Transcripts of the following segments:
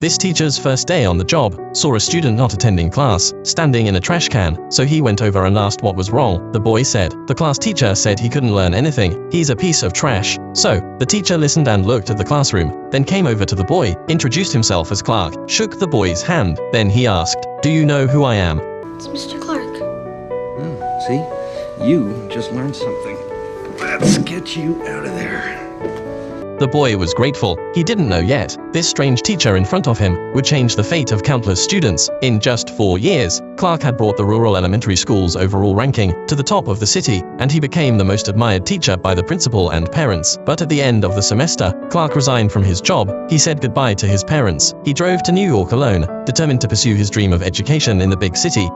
This teacher's first day on the job saw a student not attending class, standing in a trash can, so he went over and asked what was wrong. The boy said, "The class teacher said he couldn't learn anything. He's a piece of trash." So, the teacher listened and looked at the classroom, then came over to the boy, introduced himself as Clark, shook the boy's hand. Then he asked, "Do you know who I am?" It's Mr. Clark. See? You just learned something. Let's get you out of there. The boy was grateful. He didn't know yet. This strange teacher in front of him would change the fate of countless students. In just 4 years, Clark had brought the rural elementary school's overall ranking to the top of the city, and he became the most admired teacher by the principal and parents. But at the end of the semester, Clark resigned from his job. He said goodbye to his parents. He drove to New York alone, determined to pursue his dream of education in the big city.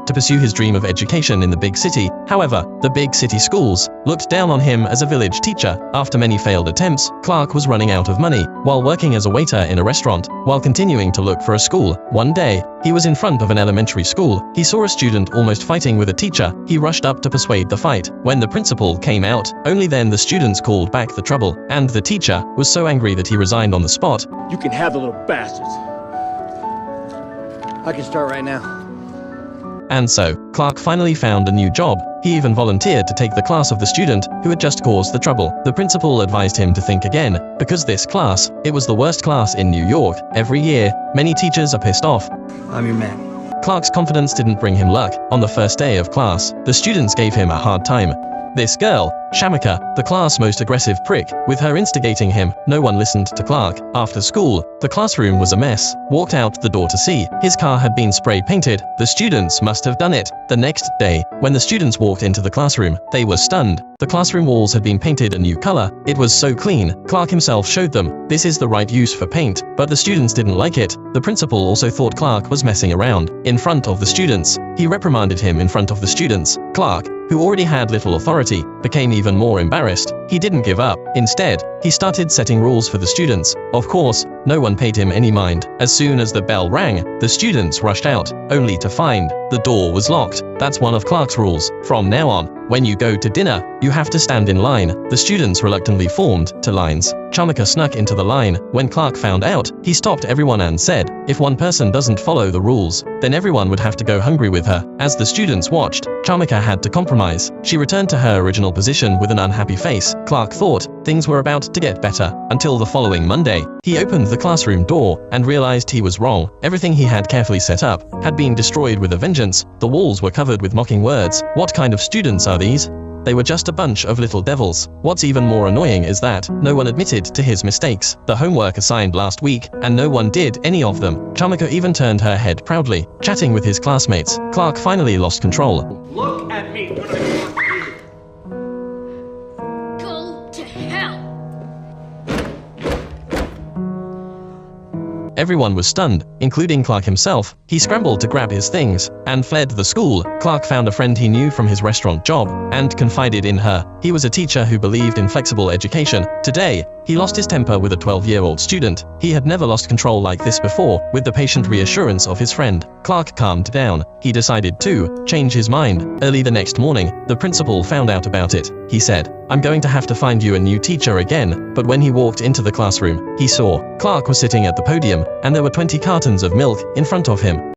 However, the big city schools looked down on him as a village teacher. After many failed attempts, Clark was running out of money while working as a waiter in a restaurant. While continuing to look for a school, one day, he was in front of an elementary school. He saw a student almost fighting with a teacher. He rushed up to persuade the fight. When the principal came out, only then the students called back the trouble, and the teacher was so angry that he resigned on the spot. You can have the little bastards. I can start right now. And so, Clark finally found a new job. He even volunteered to take the class of the student who had just caused the trouble. The principal advised him to think again, because this class, it was the worst class in New York. Every year, many teachers are pissed off. I'm your man. Clark's confidence didn't bring him luck. On the first day of class, the students gave him a hard time. This girl, Shamika, the class' most aggressive prick, with her instigating him. No one listened to Clark. After school, the classroom was a mess. Walked out the door to see his car had been spray painted. The students must have done it. The next day, when the students walked into the classroom, they were stunned. The classroom walls had been painted a new color. It was so clean. Clark himself showed them, this is the right use for paint, but the students didn't like it. The principal also thought Clark was messing around. In front of the students, he reprimanded him in front of the students. Clark, who already had little authority, became even more embarrassed. He didn't give up. Instead, he started setting rules for the students. Of course, no one paid him any mind. As soon as the bell rang, the students rushed out, only to find the door was locked. That's one of Clark's rules. From now on, when you go to dinner, you have to stand in line. The students reluctantly formed to lines. Shamika snuck into the line. When Clark found out, he stopped everyone and said, if one person doesn't follow the rules, then everyone would have to go hungry with her. As the students watched, Shamika had to compromise. She returned to her original position with an unhappy face. Clark thought things were about to get better, until the following Monday. He opened the classroom door and realized he was wrong. Everything he had carefully set up had been destroyed with a vengeance. The walls were covered with mocking words. What kind of students are these? They were just a bunch of little devils. What's even more annoying is that no one admitted to his mistakes. The homework assigned last week, and no one did any of them. Shamika even turned her head proudly, chatting with his classmates. Clark finally lost control. Look at me. Go to hell! Everyone was stunned, including Clark himself. He scrambled to grab his things and fled the school. Clark found a friend he knew from his restaurant job and confided in her. He was a teacher who believed in flexible education. Today, he lost his temper with a 12-year-old student. He had never lost control like this before. With the patient reassurance of his friend, Clark calmed down. He decided to change his mind. Early the next morning, the principal found out about it. He said, I'm going to have to find you a new teacher again. But when he walked into the classroom, he saw Clark was sitting at the podium, and there were 20 cartons of milk in front of him.